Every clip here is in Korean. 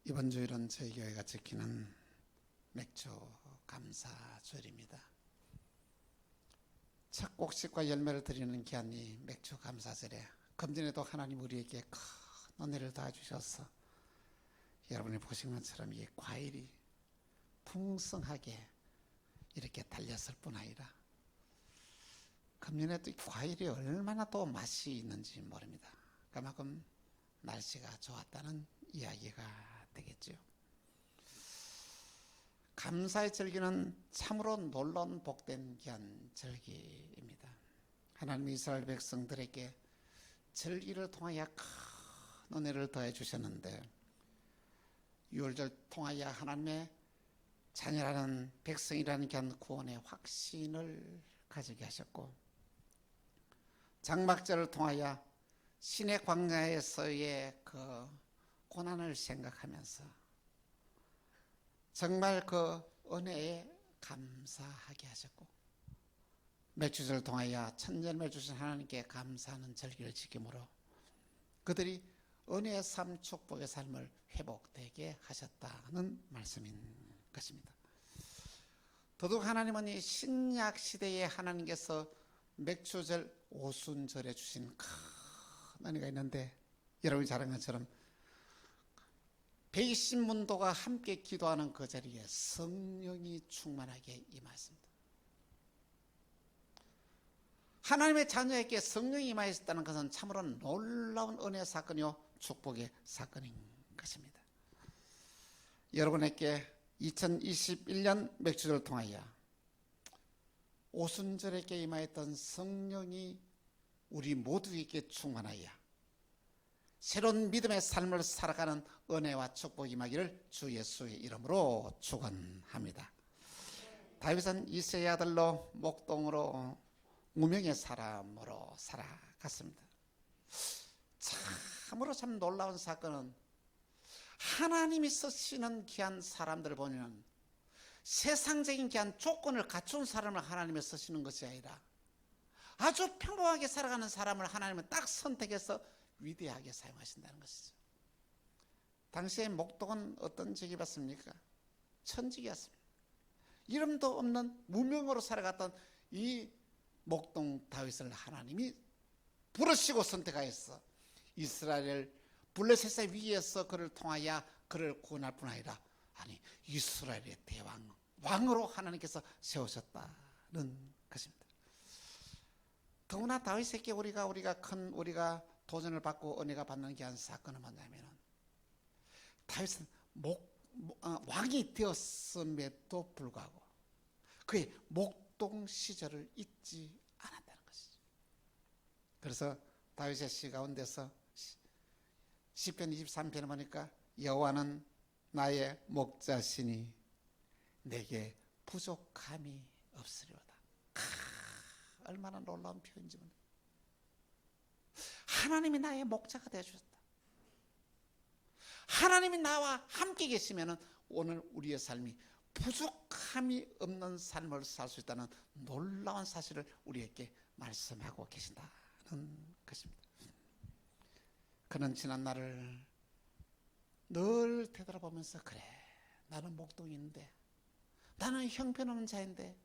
이번 주일은 저희 교회가 지키는 맥주 감사주일입니다. 첫 곡식과 열매를 드리는 귀한 이 맥주 감사절에 금전에도 하나님 우리에게 큰 은혜를 도와주셔서 여러분이 보신 것처럼 이 과일이 풍성하게 이렇게 달렸을 뿐 아니라 금년에도 이 과일이 얼마나 또 맛이 있는지 모릅니다. 그만큼 날씨가 좋았다는 이야기가 되겠죠. 감사의 절기는 참으로 놀라운 복된 귀한 절기입니다. 하나님이 이스라엘 백성들에게 절기를 통하여 큰 은혜를 더해 주셨는데, 유월절 통하여 하나님의 자녀라는 백성이라는 귀한 구원의 확신을 가지게 하셨고, 장막절을 통하여 신의 광야에서의 그 고난을 생각하면서 정말 그 은혜에 감사하게 하셨고, 맥주절을 통하여 천년을 주신 하나님께 감사하는 절기를 지킴으로 그들이 은혜의 삶, 축복의 삶을 회복되게 하셨다는 말씀인 것입니다. 더더욱 하나님은 이 신약 시대에 하나님께서 맥주절 오순절에 주신 큰 은혜가 있는데, 여러분이 잘 아는 것처럼 백신문도가 함께 기도하는 그 자리에 성령이 충만하게 임하였습니다. 하나님의 자녀에게 성령이 임하였다는 것은 참으로 놀라운 은혜의 사건이요 축복의 사건인 것입니다. 여러분에게 2021년 맥주절을 통하여 오순절에게 임하였던 성령이 우리 모두에게 충만하여 새로운 믿음의 삶을 살아가는 은혜와 축복이 임하기를 주 예수의 이름으로 축원합니다. 다윗은 이새의 아들로 목동으로 무명의 사람으로 살아갔습니다. 참으로 참 놀라운 사건은 하나님이 쓰시는 귀한 사람들을 보면 세상적인 귀한 조건을 갖춘 사람을 하나님이 쓰시는 것이 아니라 아주 평범하게 살아가는 사람을 하나님은 딱 선택해서 위대하게 사용하신다는 것이죠. 당시에 목동은 어떤 직이었습니까? 천직이었습니다. 이름도 없는 무명으로 살아갔던 이 목동 다윗을 하나님이 부르시고 선택하여서 이스라엘 블레셋의 위에서 그를 통하여 그를 구원할 뿐 아니라 이스라엘의 대왕, 왕으로 하나님께서 세우셨다는 것입니다. 더구나 다윗에게 우리가 도전을 받고 은혜가 받는 귀한 사건은 뭐냐면, 다윗은 왕이 되었음에도 불구하고 그의 목동 시절을 잊지 않았다는 것이죠. 그래서 다윗의 시 가운데서 시편 23편에 보니까 여호와는 나의 목자시니 내게 부족함이 없으리로다. 얼마나 놀라운 표현인지 모릅니다. 하나님이 나의 목자가 되어주셨다. 하나님이 나와 함께 계시면 오늘 우리의 삶이 부족함이 없는 삶을 살 수 있다는 놀라운 사실을 우리에게 말씀하고 계신다는 것입니다. 그는 지난 날을 늘 되돌아보면서, 그래, 나는 목동인데, 나는 형편없는 자인데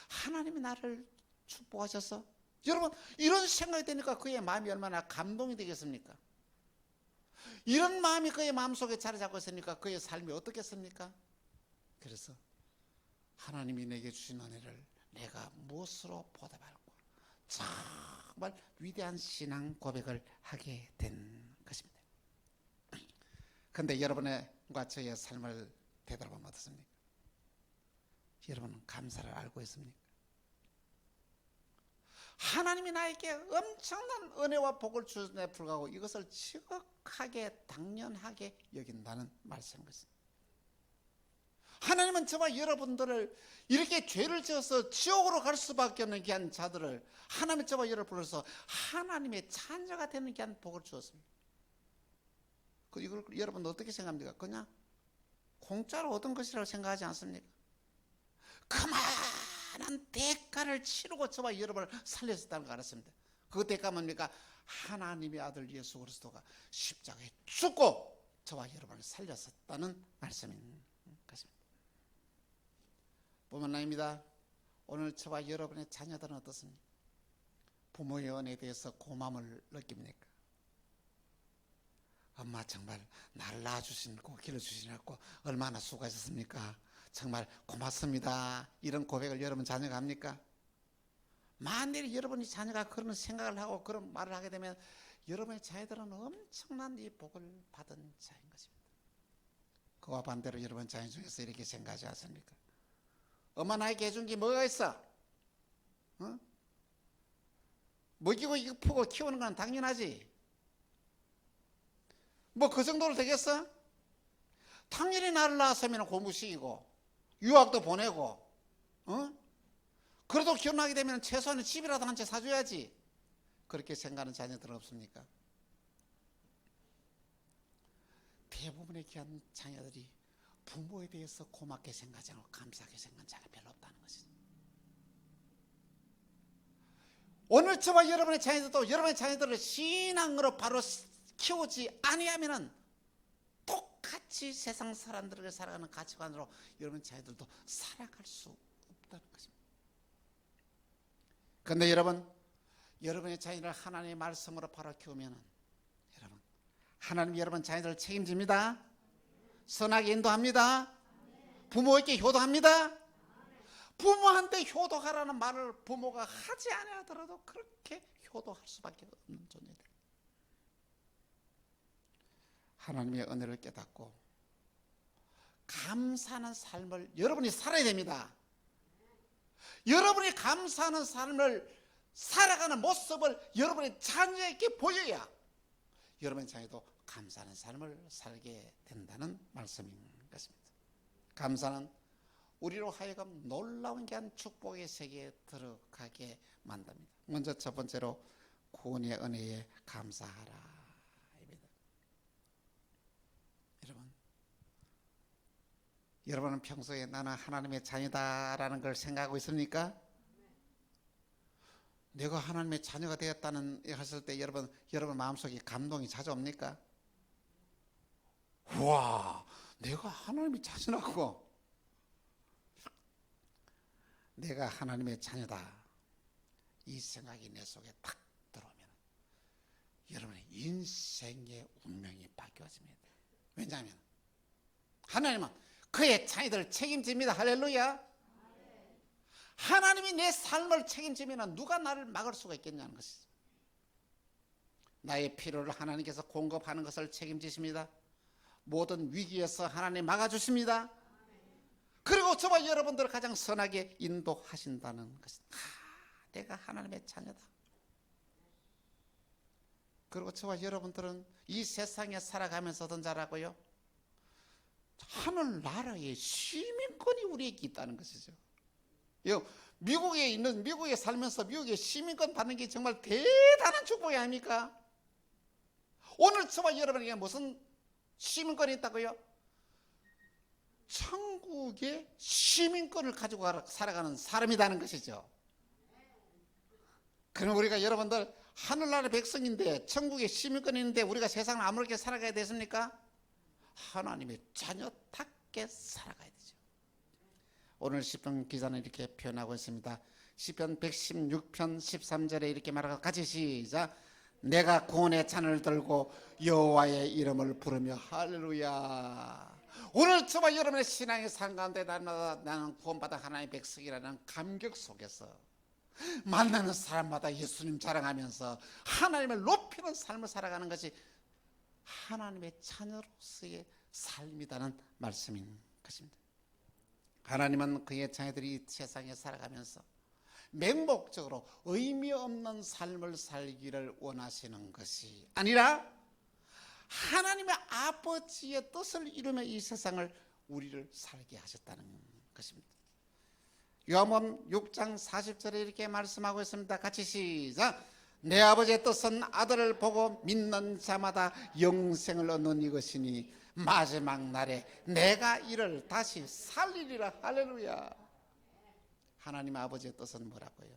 하나님이 나를 축복하셔서, 여러분 이런 생각이 되니까 그의 마음이 얼마나 감동이 되겠습니까? 이런 마음이 그의 마음속에 자리 잡고 있으니까 그의 삶이 어떻겠습니까? 그래서 하나님이 내게 주신 은혜를 내가 무엇으로 보답할까? 정말 위대한 신앙 고백을 하게 된 것입니다. 그런데 여러분과 저의 삶을 되돌아보면 어떻습니까? 여러분은 감사를 알고 있습니까? 하나님이 나에게 엄청난 은혜와 복을 주심에 불구하고 이것을 지극하게 당연하게 여긴다는 말씀인 것입니다. 하나님은 저와 여러분들을 이렇게 죄를 지어서 지옥으로 갈 수밖에 없는 귀한 자들을 하나님이 저와 여러분을 불러서 하나님의 자녀가 되는 귀한 복을 주었습니다. 이걸 여러분 어떻게 생각합니까? 그냥 공짜로 얻은 것이라고 생각하지 않습니까? 그만한 대가를 치르고 저와 여러분을 살렸다는 걸 알았습니다. 그 대가 뭡니까? 하나님의 아들 예수 그리스도가 십자가에 죽고 저와 여러분을 살렸었다는 말씀인 것입니다. 뿐만 아닙니다. 오늘 저와 여러분의 자녀들은 어떻습니까? 부모의 은혜에 대해서 고마움을 느낍니까? 엄마 정말 나를 낳아주시고 길러주시느라고 얼마나 수고하셨습니까? 정말 고맙습니다. 이런 고백을 여러분 자녀가 합니까? 만일 여러분이 자녀가 그런 생각을 하고 그런 말을 하게 되면 여러분의 자녀들은 엄청난 이 복을 받은 자인 것입니다. 그와 반대로 여러분 자녀 중에서 이렇게 생각하지 않습니까? 엄마 나에게 해준 게 뭐가 있어? 어? 먹이고 이쁘고 키우는 건 당연하지. 뭐 그 정도로 되겠어? 당연히 나를 낳았으면 공부시키고 유학도 보내고 그래도 결혼하게 되면 최소한 집이라도 한 채 사줘야지. 그렇게 생각하는 자녀들은 없습니까? 대부분의 귀한 자녀들이 부모에 대해서 고맙게 생각하지 않고 감사하게 생각하는 자가 별로 없다는 것이죠. 오늘 저와 여러분의 자녀들도 여러분의 자녀들을 신앙으로 바로 키우지 아니하면은 똑같이 세상 사람들에게 살아가는 가치관으로 여러분 자녀들도 살아갈 수 없다는 것입니다. 그런데 여러분의 자녀를 하나님의 말씀으로 바로 키우면은 하나님 여러분 자녀들을 책임집니다. 선하게 인도합니다. 부모에게 효도합니다. 부모한테 효도하라는 말을 부모가 하지 않아더라도 그렇게 효도할 수밖에 없는 존재들. 하나님의 은혜를 깨닫고 감사하는 삶을 여러분이 살아야 됩니다. 여러분이 감사하는 삶을 살아가는 모습을 여러분의 자녀에게 보여야 여러분의 자녀도 감사하는 삶을 살게 된다는 말씀인 것입니다. 감사는 우리로 하여금 놀라운 귀한 축복의 세계에 들어가게 만듭니다. 먼저 첫 번째로 구원의 은혜에 감사하라. 여러분은 평소에 나는 하나님의 자녀다라는 걸 생각하고 있습니까? 내가 하나님의 자녀가 되었다는 했을 때 여러분 마음속에 감동이 찾아옵니까? 와, 내가 하나님의 자녀라고. 내가 하나님의 자녀다. 이 생각이 내 속에 탁 들어오면 여러분의 인생의 운명이 바뀌어집니다. 왜냐하면 하나님은 그의 자녀들을 책임집니다. 할렐루야. 하나님이 내 삶을 책임지면 누가 나를 막을 수가 있겠냐는 것이죠. 나의 필요를 하나님께서 공급하는 것을 책임지십니다. 모든 위기에서 하나님 막아주십니다. 그리고 저와 여러분들을 가장 선하게 인도하신다는 것입니다. 내가 하나님의 자녀다. 그리고 저와 여러분들은 이 세상에 살아가면서 어떤 자라고요? 하늘나라의 시민권이 우리에게 있다는 것이죠. 미국에 살면서 미국의 시민권 받는 게 정말 대단한 축복이 아닙니까? 오늘 저와 여러분에게 무슨 시민권이 있다고요? 천국의 시민권을 가지고 살아가는 사람이라는 것이죠. 그럼 우리가 여러분들 하늘나라 백성인데 천국의 시민권이 있는데 우리가 세상을 아무렇게 살아가야 되십니까? 하나님의 자녀답게 살아가야 되죠. 오늘 시편 기자는 이렇게 표현하고 있습니다. 시편 116편 13절에 이렇게 말하고 같이 시작. 내가 구원의 잔을 들고 여호와의 이름을 부르며 할렐루야. 오늘 저와 여러분의 신앙의 삶 가운데 나는 구원받아 하나님의 백성이라는 감격 속에서 만나는 사람마다 예수님 자랑하면서 하나님을 높이는 삶을 살아가는 것이 하나님의 자녀로서의 삶이라는 말씀인 것입니다. 하나님은 그의 자녀들이 세상에 살아가면서 맹목적으로 의미 없는 삶을 살기를 원하시는 것이 아니라 하나님의 아버지의 뜻을 이루며 이 세상을 우리를 살게 하셨다는 것입니다. 요한복음 6장 40절에 이렇게 말씀하고 있습니다. 같이 시작. 내 아버지의 뜻은 아들을 보고 믿는 자마다 영생을 얻는 이것이니 마지막 날에 내가 이를 다시 살리리라. 할렐루야. 하나님 아버지의 뜻은 뭐라고요?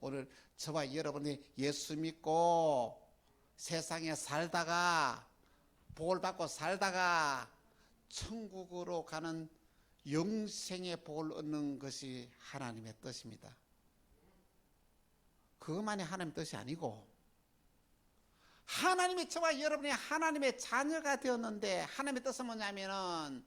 오늘 저와 여러분이 예수 믿고 세상에 살다가 복을 받고 살다가 천국으로 가는 영생의 복을 얻는 것이 하나님의 뜻입니다. 그것만이 하나님의 뜻이 아니고, 하나님의 저와 여러분이 하나님의 자녀가 되었는데, 하나님의 뜻은 뭐냐면은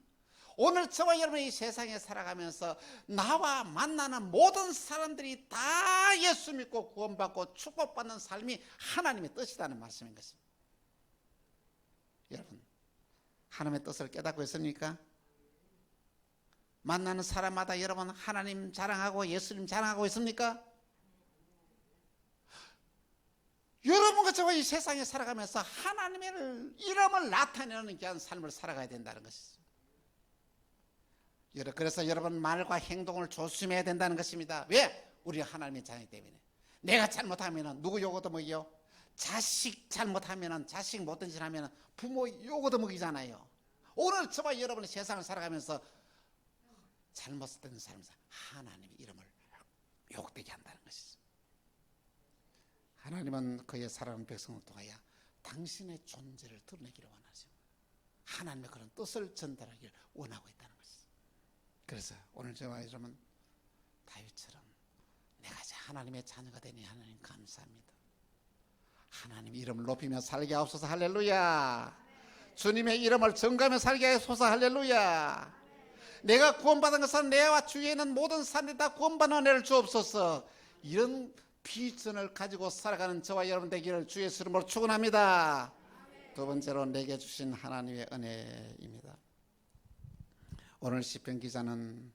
오늘 저와 여러분이 이 세상에 살아가면서 나와 만나는 모든 사람들이 다 예수 믿고 구원받고 축복받는 삶이 하나님의 뜻이라는 말씀인 것입니다. 여러분, 하나님의 뜻을 깨닫고 있습니까? 만나는 사람마다 여러분 하나님 자랑하고 예수님 자랑하고 있습니까? 여러분과 저와 이 세상에 살아가면서 하나님의 이름을 나타내는 귀한 삶을 살아가야 된다는 것이죠. 그래서 여러분 말과 행동을 조심해야 된다는 것입니다. 왜? 우리 하나님의 자녀이기 때문에. 내가 잘못하면 누구 욕 얻어먹이요? 자식 잘못하면, 자식 못된 짓 하면 부모 욕 얻어먹이잖아요. 오늘 저와 여러분이 세상을 살아가면서 잘못된 삶에서 하나님의 이름을 욕되게 한다는 것이죠. 하나님은 그의 사랑하는 백성을 통하여 당신의 존재를 드러내기를 원하죠. 하나님의 그런 뜻을 전달하기를 원하고 있다는 것이죠. 그래서 오늘 저와 여러분 다윗처럼 내가 하나님의 자녀가 되니 하나님 감사합니다. 하나님 이름을 높이며 살게 하옵소서. 할렐루야. 주님의 이름을 전가하며 살게 하옵소서. 할렐루야. 내가 구원받은 것은 내와 주위에 있는 모든 사람들이 다 구원받는 은혜를 주옵소서. 이런 비전을 가지고 살아가는 저와 여러분 되기를 주의 이름으로 축원합니다. 두 번째로 내게 주신 하나님의 은혜입니다. 오늘 시편 기자는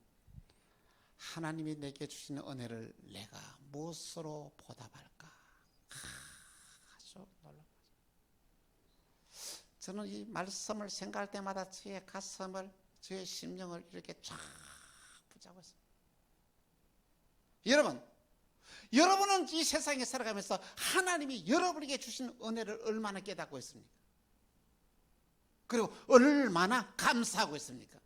하나님이 내게 주신 은혜를 내가 무엇으로 보답할까? 아주 놀랍습니다. 저는 이 말씀을 생각할 때마다 저의 가슴을, 저의 심령을 이렇게 쫙 붙잡고 있습니다. 여러분은 이 세상에 살아가면서 하나님이 여러분에게 주신 은혜를 얼마나 깨닫고 있습니까? 그리고 얼마나 감사하고 있습니까?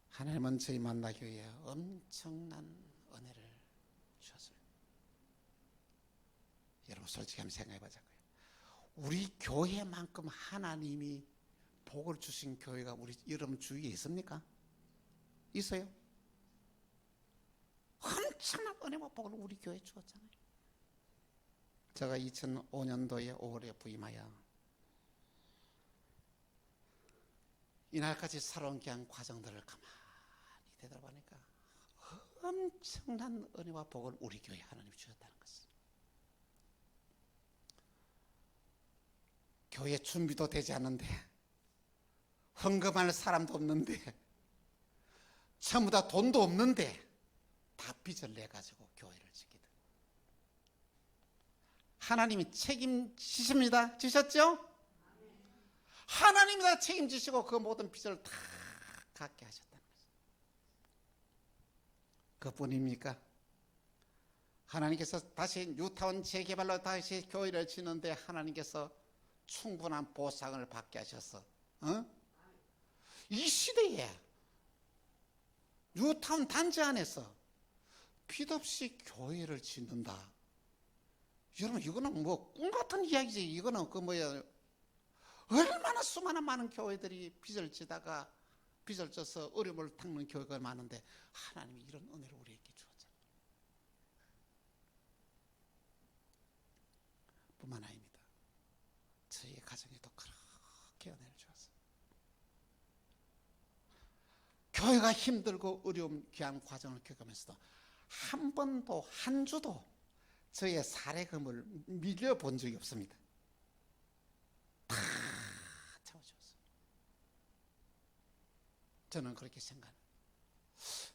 하나님은 저희 만나교회에 엄청난 은혜를 주셨습니다. 여러분 솔직히 한번 생각해 보자고요. 우리 교회만큼 하나님이 복을 주신 교회가 우리 여러분 주위에 있습니까? 있어요? 엄청난 은혜와 복을 우리 교회에 주었잖아요. 제가 2005년도에 5월에 부임하여 이날까지 살아온 귀한 과정들을 가만히 되돌아보니까 엄청난 은혜와 복을 우리 교회에 하나님이 주셨다는 것입니다. 교회 준비도 되지 않는데, 헌금할 사람도 없는데, 전부 다 돈도 없는데 다 빚을 내가지고 교회를 지키듯 하나님이 책임지십니다. 지셨죠? 하나님이 다 책임지시고 그 모든 빚을 다 갚게 하셨다는 거죠. 그뿐입니까? 하나님께서 다시 뉴타운 재개발로 다시 교회를 짓는데 하나님께서 충분한 보상을 받게 하셔서 이 시대에 뉴타운 단지 안에서 빚 없이 교회를 짓는다. 여러분 이거는 뭐 꿈 같은 이야기지. 이거는 얼마나 수많은 많은 교회들이 빚을 지다가 빚을 져서 어려움을 겪는 교회가 많은데 하나님이 이런 은혜를 우리에게 주었잖아요. 뿐만 아닙니다. 저희 가정에도 그렇게 은혜를 주었어요. 교회가 힘들고 어려운 귀한 과정을 겪으면서도 한 번도 한 주도 저의 사례금을 밀려본 적이 없습니다. 다 채워주었어요. 저는 그렇게 생각합니다.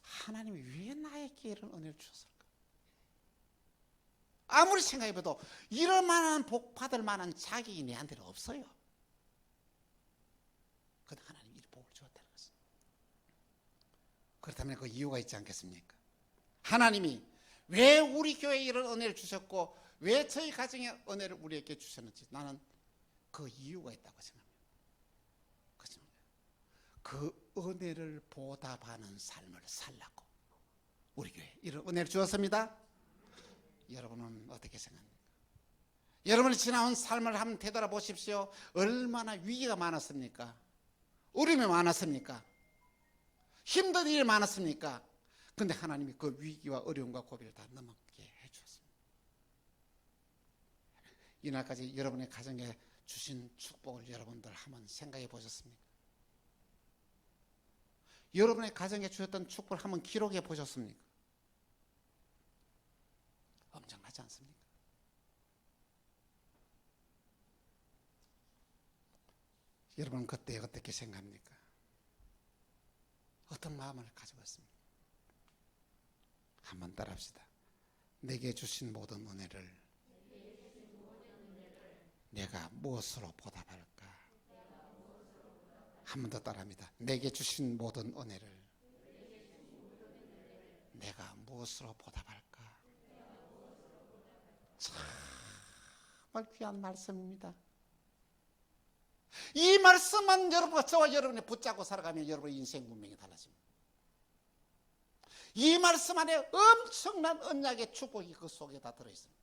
하나님이 왜 나에게 이런 은혜를 주셨을까? 아무리 생각해봐도 이럴 만한 복 받을 만한 자격이 내한테는 없어요. 그런데 하나님이 이 복을 주었다는 것입니다. 그렇다면 그 이유가 있지 않겠습니까? 하나님이 왜 우리 교회에 이런 은혜를 주셨고 왜 저희 가정에 은혜를 우리에게 주셨는지 나는 그 이유가 있다고 생각합니다. 그렇습니다. 그 은혜를 보답하는 삶을 살라고 우리 교회에 이런 은혜를 주었습니다. 여러분은 어떻게 생각합니까? 여러분이 지나온 삶을 한번 되돌아보십시오. 얼마나 위기가 많았습니까? 어려움이 많았습니까? 힘든 일이 많았습니까? 근데 하나님이 그 위기와 어려움과 고비를 다 넘어게 해주었습니다. 이날까지 여러분의 가정에 주신 축복을 여러분들 한번 생각해 보셨습니까? 여러분의 가정에 주셨던 축복을 한번 기록해 보셨습니까? 엄청나지 않습니까? 여러분 그때 어떻게 생각합니까? 어떤 마음을 가지고 있습니까? 한번 따라합시다. 내게 주신 모든 은혜를 내가 무엇으로 보답할까? 한 번 더 따라합니다. 내게 주신 모든 은혜를 내가 무엇으로 보답할까? 정말 귀한 말씀입니다. 이 말씀만 여러분과 저와 여러분이 붙잡고 살아가면 여러분의 인생 운명이 달라집니다. 이 말씀 안에 엄청난 언약의 축복이 그 속에 다 들어있습니다.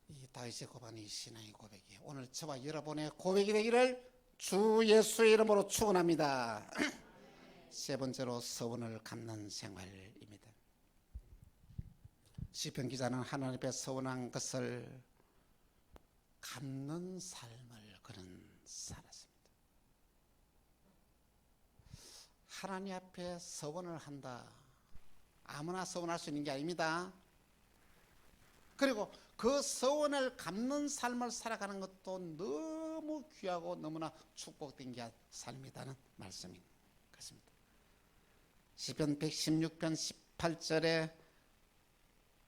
이 다윗의 고백이 신앙의 고백이에요. 오늘 저와 여러분의 고백이 되기를 주 예수의 이름으로 축원합니다. 세 번째로 서원을 갚는 생활입니다. 시편 기자는 하나님 앞에 서원한 것을 갚는 삶을 그는 살았습니다. 하나님 앞에 서원을 한다. 아무나 서원할 수 있는 게 아닙니다. 그리고 그 서원을 갚는 삶을 살아가는 것도 너무 귀하고 너무나 축복된 게 삶이라는 말씀인 것입니다. 시편 116편 18절에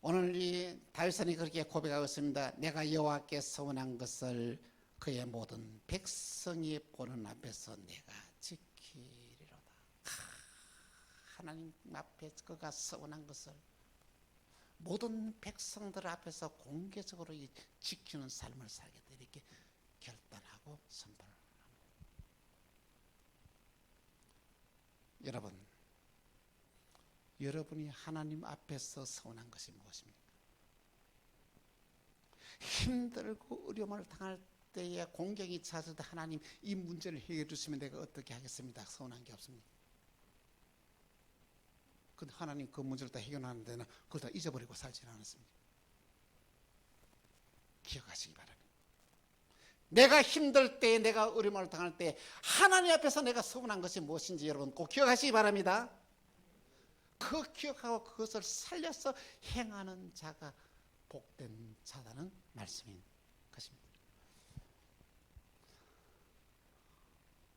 오늘 이 다윗이 그렇게 고백하고 있습니다. 내가 여호와께 서원한 것을 그의 모든 백성이 보는 앞에서 내가 지키리로다. 하나님 앞에 그가 서원한 것을 모든 백성들 앞에서 공개적으로 지키는 삶을 살겠다 이렇게 결단하고 선포를 합니다. 여러분, 여러분이 하나님 앞에서 서원한 것이 무엇입니까? 힘들고 어려움을 당할 때에 공경이 찾을 때 하나님 이 문제를 해결해 주시면 내가 어떻게 하겠습니다. 서원한 게 없습니다. 근데 하나님 그 문제를 다 해결하는 데는 그걸 다 잊어버리고 살지는 않았습니다. 기억하시기 바랍니다. 내가 힘들 때, 내가 어려움을 당할 때 하나님 앞에서 내가 서원한 것이 무엇인지 여러분 꼭 기억하시기 바랍니다. 그 기억하고 그것을 살려서 행하는 자가 복된 자라는 말씀인 것입니다.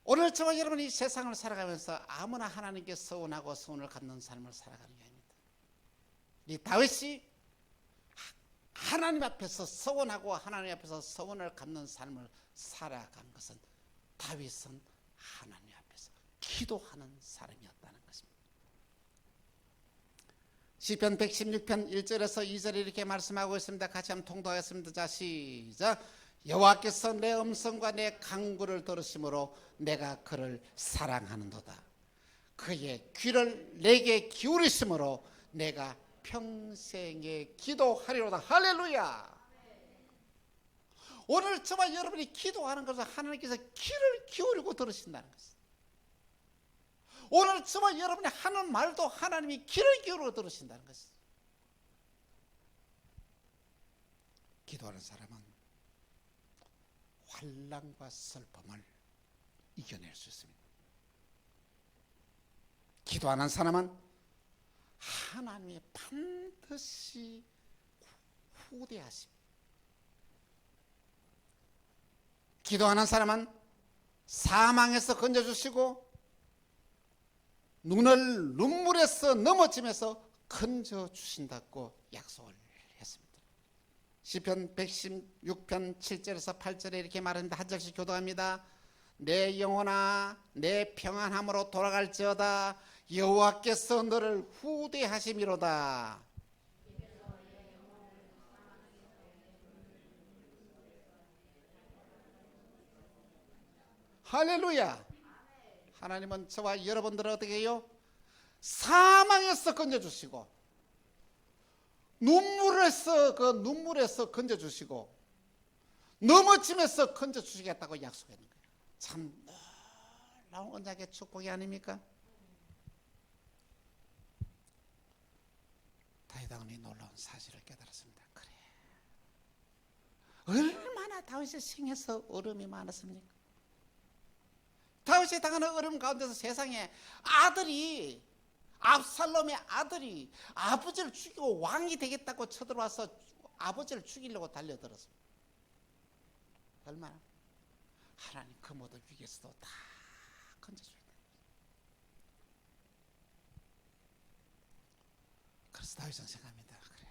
오늘 저와 여러분이 이 세상을 살아가면서 아무나 하나님께 서원하고 서원을 갖는 삶을 살아가는 게 아닙니다. 이 다윗이 하나님 앞에서 서원하고 하나님 앞에서 서원을 갖는 삶을 살아간 것은 다윗은 하나님 앞에서 기도하는 사람이었다는 것입니다. 시편 116편 1절에서 2절에 이렇게 말씀하고 있습니다. 같이 한번 통독하겠습니다. 자, 시작. 여호와께서 내 음성과 내 간구를 들으심으로 내가 그를 사랑하는도다. 그의 귀를 내게 기울이심으로 내가 평생에 기도하리로다. 할렐루야. 오늘 저와 여러분이 기도하는 것을 하나님께서 귀를 기울이고 들으신다는 것입니다. 오늘 저와 여러분이 하는 말도 하나님이 귀를 기울이고 들으신다는 것입니다. 기도하는 사람은 환난과 슬픔을 이겨낼 수 있습니다. 기도하는 사람은 하나님이 반드시 후대하십니다. 기도하는 사람은 사망에서 건져주시고 눈을 눈물에서 넘어지면서 건져주신다고 약속을 했습니다. 시편 116편 7절에서 8절에 이렇게 말합니다. 한 절씩 교도합니다. 내 영혼아 내 평안함으로 돌아갈지어다. 여호와께서 너를 후대하심이로다. 할렐루야. 하나님은 저와 여러분들을 어떻게 해요? 사망에서 건져주시고 눈물에서 건져주시고 넘어짐에서 건져주시겠다고 약속했는 거예요. 참 놀라운 언약의 축복이 아닙니까? 다윗 왕이 놀라운 사실을 깨달았습니다. 그래, 얼마나 다윗의 생에서 어려움이 많았습니까? 다윗이 당하는 어려움 가운데서 세상에 아들이, 압살롬의 아들이 아버지를 죽이고 왕이 되겠다고 쳐들어와서 아버지를 죽이려고 달려들었습니다. 얼마나 하나님 그 모든 위기에서도 다 건져주셨다. 그래서 다윗은 생각합니다. 그래,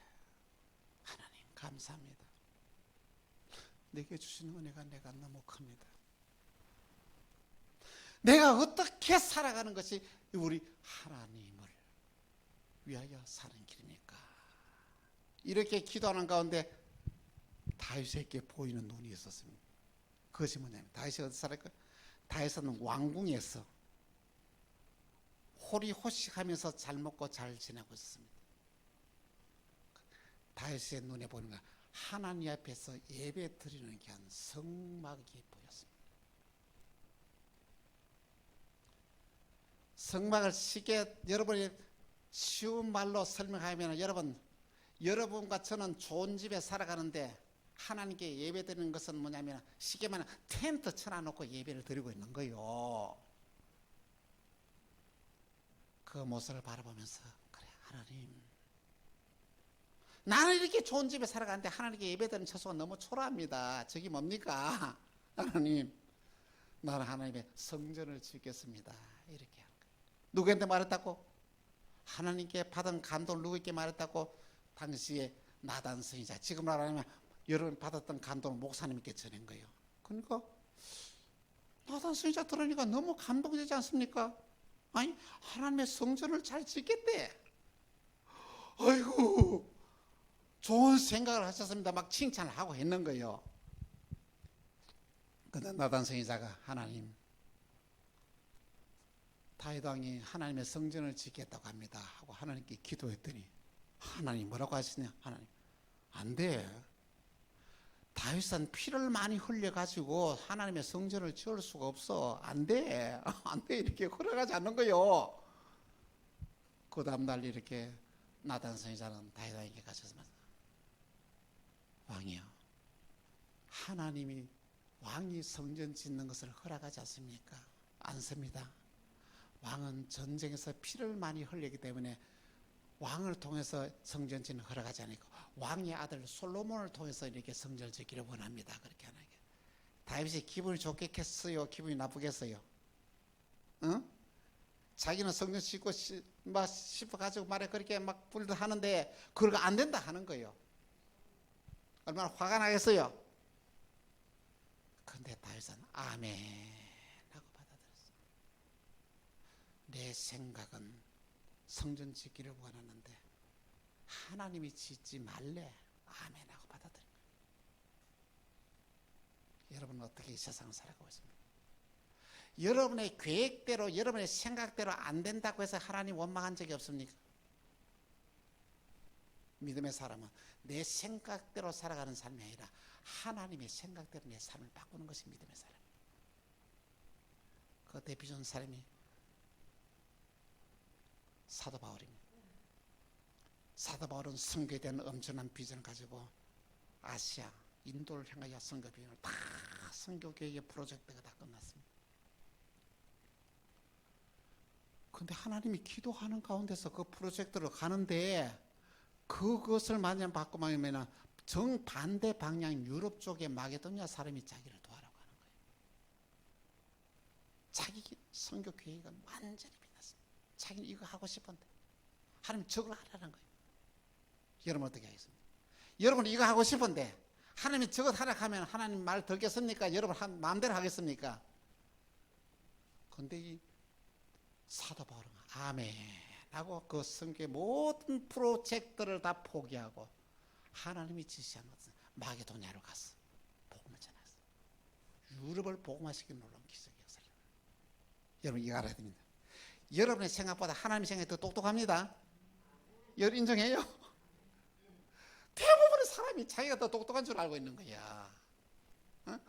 하나님 감사합니다. 내게 주신 은혜가 내가 너무 큽니다. 내가 어떻게 살아가는 것이 우리 하나님을 위하여 사는 길입니까? 이렇게 기도하는 가운데 다윗에게 보이는 눈이 있었습니다. 그것이 뭐냐면, 다윗이 어디 살았을까? 다윗은 왕궁에서 호리호식하면서 잘 먹고 잘 지내고 있었습니다. 다윗의 눈에 보는 건 하나님 앞에서 예배 드리는 게 한 성막이 보였습니다. 성막을 쉽게 여러분이 쉬운 말로 설명하면, 여러분과 저는 좋은 집에 살아가는데 하나님께 예배 드리는 것은 뭐냐면 쉽게 말하면 텐트 쳐놔놓고 예배를 드리고 있는 거예요. 그 모습을 바라보면서 그래, 하나님, 나는 이렇게 좋은 집에 살아가는데 하나님께 예배 드리는 처소가 너무 초라합니다. 저기 뭡니까? 하나님, 나는 하나님의 성전을 짓겠습니다. 이렇게 하는 거예요. 누구한테 말했다고? 하나님께 받은 감동을 누구에게 말했다고? 당시에 나단 선지자, 지금으로 말하면 여러분 받았던 감동을 목사님께 전한 거예요. 그러니까 나단 선지자 들으니까 너무 감동되지 않습니까? 아니, 하나님의 성전을 잘 짓겠대. 아이고, 좋은 생각을 하셨습니다. 막 칭찬을 하고 했는 거예요. 그런데 나단 선지자가, 하나님, 다윗 왕이 하나님의 성전을 짓겠다고 합니다 하고 하나님께 기도했더니, 하나님 뭐라고 하시냐? 하나님, 안 돼. 다윗은 피를 많이 흘려가지고 하나님의 성전을 지을 수가 없어. 안 돼. 안 돼. 이렇게 허락하지 않는 거요. 그 다음날 이렇게 나단 선지자는 다윗 왕에게 가셔서 왕이요, 하나님이 왕이 성전 짓는 것을 허락하지 않습니까? 않습니다. 왕은 전쟁에서 피를 많이 흘리기 때문에 왕을 통해서 성전 짓는 허락하지 않고 왕의 아들 솔로몬을 통해서 이렇게 성전을 짓기를 원합니다. 그렇게 하는 게. 다윗이 기분이 좋겠어요? 기분이 나쁘겠어요? 응? 자기는 성전 짓고 싶어 가지고 말해 그렇게 막 불도 하는데 그거 안 된다 하는 거예요. 얼마나 화가 나겠어요? 그런데 다윗은 아멘 하고 받아들였어요. 내 생각은 성전 짓기를 원하는데 하나님이 짓지 말래. 아멘 하고 받아들인 거예요. 여러분은 어떻게 이 세상을 살아가고 있습니까? 여러분의 계획대로, 여러분의 생각대로 안 된다고 해서 하나님 원망한 적이 없습니까? 믿음의 사람은 내 생각대로 살아가는 삶이 아니라 하나님의 생각대로 내 삶을 바꾸는 것이 믿음의 사람이에요. 그 대표적인 사람이 사도 바울입니다. 사도 바울은 선교에 대한 엄청난 비전을 가지고 아시아, 인도를 향하여 선교 비전을 다 선교 계획의 프로젝트가 다 끝났습니다. 그런데 하나님이 기도하는 가운데서 그 프로젝트를 가는데 그것을 만약 바꾸면 정반대 방향 유럽 쪽에 마게도니아 사람이 자기를 도와라고 하는 거예요. 자기 선교 계획은 완전히 빛났습니다. 자기는 이거 하고 싶은데 하나님 저걸 하라는 거예요. 여러분 어떻게 하겠습니까? 여러분 이거 하고 싶은데 하나님이 저것 하라 하면 하나님 말 들겠습니까? 여러분 마음대로 하겠습니까? 그런데 이 사도 바울은 아멘 하고 그 성교의 모든 프로젝트를 다 포기하고 하나님이 지시한 것은 마게도냐로 갔어. 복음을 전했어. 유럽을 복음화시키는 놀라운 기적의 역사를. 여러분 이거 알아야 됩니다. 여러분의 생각보다 하나님의 생각이 더 똑똑합니다. 여러분 인정해요? 사람이 자기가 더 똑똑한 줄 알고 있는 거야. 어?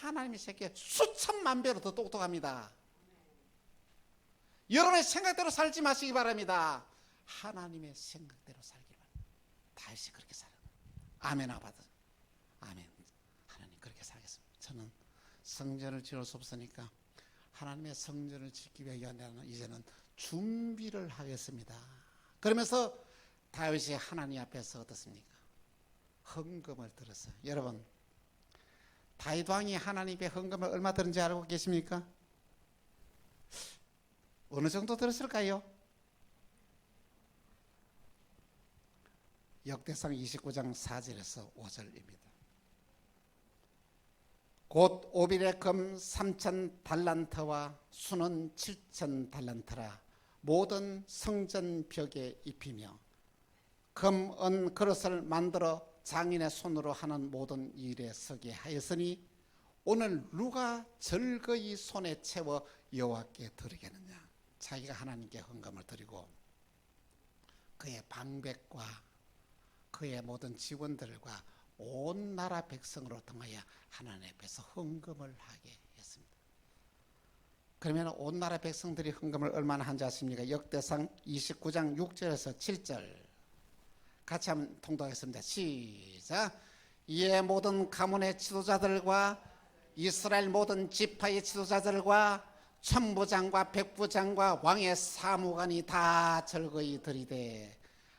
하나님의 새끼 수천만 배로 더 똑똑합니다. 여러분의 생각대로 살지 마시기 바랍니다. 하나님의 생각대로 살기 바랍니다. 다윗이 그렇게 살아요. 아멘 아바드. 아멘. 하나님 그렇게 살겠습니다. 저는 성전을 지을 수 없으니까 하나님의 성전을 짓기 위해 나는 이제는 준비를 하겠습니다. 그러면서 다윗이 하나님 앞에서 어떻습니까? 헌금을 들었어요. 여러분, 다윗 왕이 하나님 앞에 헌금을 얼마 들은지 알고 계십니까? 어느 정도 들었을까요? 역대상 29장 4절에서 5절입니다. 곧 오빌의 금 3천 달란트와 수는 7천 달란트라 모든 성전 벽에 입히며 금, 은 그릇을 만들어 장인의 손으로 하는 모든 일에 서게 하였으니 오늘 누가 절거이 손에 채워 여호와께 드리겠느냐. 자기가 하나님께 헌금을 드리고 그의 방백과 그의 모든 직원들과 온 나라 백성으로 통하여 하나님 앞에서 헌금을 하게 했습니다. 그러면 온 나라 백성들이 헌금을 얼마나 한지 아십니까? 역대상 29장 6절에서 7절 같이 한번 통독하겠습니다. 시작. 이에 모든 가문의 지도자들과 이스라엘 모든 지파의 지도자들과 천부장과 백부장과 왕의 사무관이 다 절거이 드리되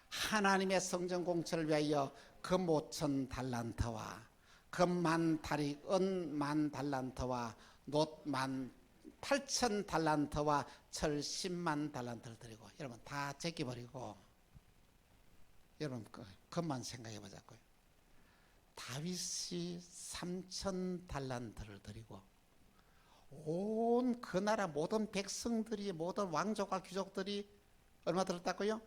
하나님의 성전 공처를 위하여 금 5천 달란트와 금 10,000다리, 은 10,000달란트와 놋 18,000 달란트와 철 100,000 달란트를 드리고, 여러분 다 제껴버리고 여러분 그것만 생각해 보자고요. 다윗이 3,000 달란트를 드리고 온 그 나라 모든 백성들이 모든 왕족과 귀족들이 얼마 들었다고요?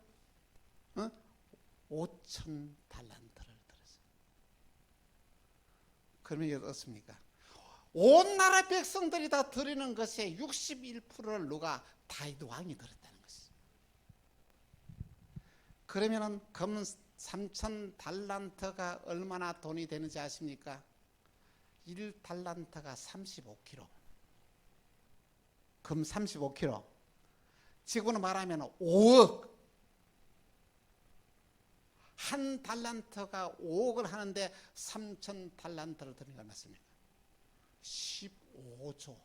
5,000 달란트를 들었어요. 그러면 이게 어떻습니까? 온 나라 백성들이 다 드리는 것의 61%를 누가? 다윗 왕이 드렸다는 것이죠. 그러면은 금 3,000 달란트가 얼마나 돈이 되는지 아십니까? 1달란트가 35kg. 금 35kg. 지금으로 말하면 5억. 한 달란트가 5억을 하는데 3,000 달란트를 드리는 게 얼마입니까? 15조.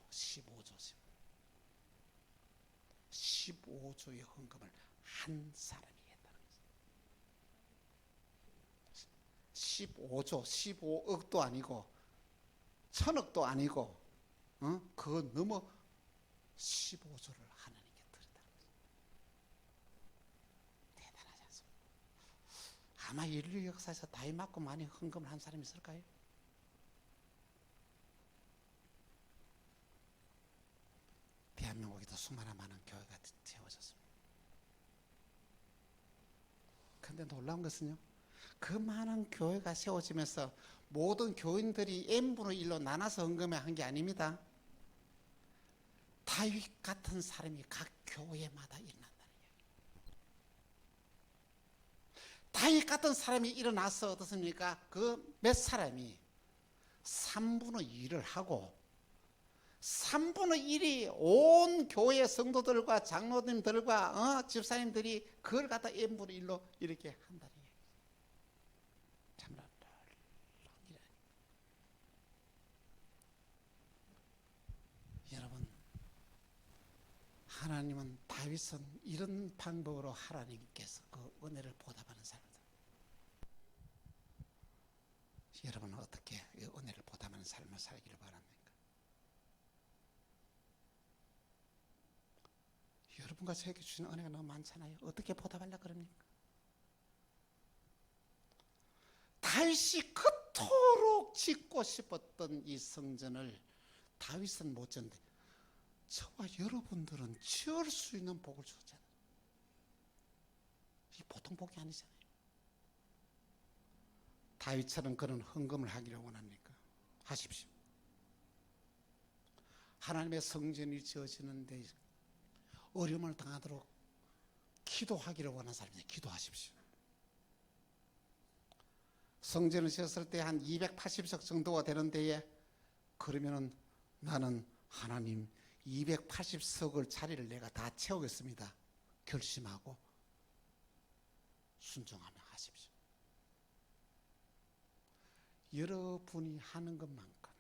15조의 헌금을 한 사람이 했다는 거죠. 15조, 15억도 아니고 1,000억도 아니고 그거 넘어 15조를 하나님께 드렸다는 거죠. 대단하지 않습니까? 아마 인류 역사에서 다윗만큼 많이 헌금을 한 사람이 있을까요? 대한민국에도 수많은 많은 교회가 세워졌습니다. 그런데 놀라운 것은요, 그 많은 교회가 세워지면서 모든 교인들이 n분의 1로 나눠서 헌금을 한 게 아닙니다. 다윗 같은 사람이 각 교회마다 일어난다는 이야기. 다윗 같은 사람이 일어나서 어떻습니까? 그 몇 사람이 3분의 1을 하고 3분의 1이 온 교회 성도들과 장로님들과 집사님들이 그걸 갖다 n분의 1로 이렇게 한다는 얘기예요. 참나 여러분, 하나님은 다윗은 이런 방법으로 하나님께서 그 은혜를 보답하는 사람이다. 여러분은 어떻게 이 은혜를 보답하는 삶을 살기를 바랍니까? 여러분과 저에게 주신 은혜가 너무 많잖아요. 어떻게 보답하려고 그럽니까? 다윗이 그토록 짓고 싶었던 이 성전을 다윗은 못 짓는데 저와 여러분들은 지을 수 있는 복을 주었잖아요. 이 보통 복이 아니잖아요. 다윗처럼 그런 헌금을 하기를 원합니까? 하십시오. 하나님의 성전이 지어지는데 어려움을 당하도록 기도하기를 원하는 사람들 기도하십시오. 성전을 지었을 때 한 280석 정도가 되는 데에, 그러면은 나는 하나님 280석을 자리를 내가 다 채우겠습니다 결심하고 순종하며 하십시오. 여러분이 하는 것만큼,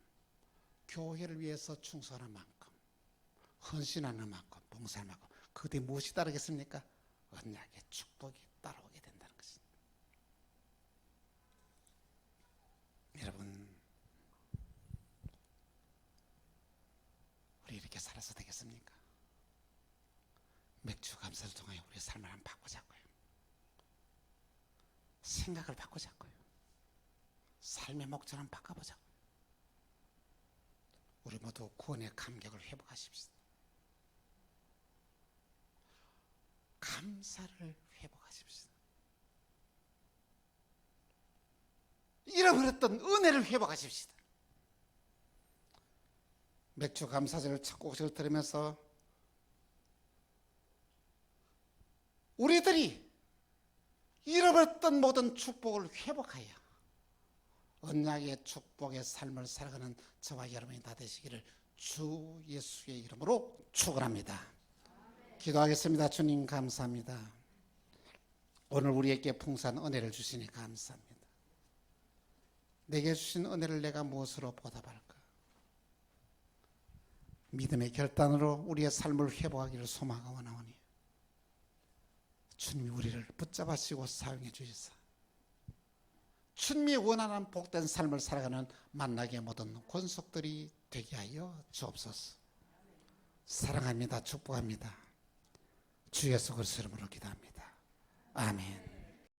교회를 위해서 충성하는 만큼, 헌신하는 만큼, 봉사하는 만큼, 그때 무엇이 따르겠습니까? 언약의 축복이 따라오게 된다는 것입니다. 여러분, 우리 이렇게 살아서 되겠습니까? 맥주 감사를 통하여 우리의 삶을 한번 바꾸자고요. 생각을 바꾸자고요. 삶의 목적을 한번 바꿔보자고요. 우리 모두 구원의 감격을 회복하십시오. 감사를 회복하십시오. 잃어버렸던 은혜를 회복하십시오. 맥주 감사절 첫 곡을 들으면서 우리들이 잃어버렸던 모든 축복을 회복하여 언약의 축복의 삶을 살아가는 저와 여러분이 다 되시기를 주 예수의 이름으로 축원합니다. 기도하겠습니다. 주님 감사합니다. 오늘 우리에게 풍성한 은혜를 주시니 감사합니다. 내게 주신 은혜를 내가 무엇으로 보답할까? 믿음의 결단으로 우리의 삶을 회복하기를 소망하고 원하오니 주님이 우리를 붙잡으시고 사용해 주시사 주님이 원하는 복된 삶을 살아가는 만나게 모든 권속들이 되게 하여 주옵소서. 사랑합니다. 축복합니다. 주 예수 그리스도 이름으로 기도합니다. 아멘.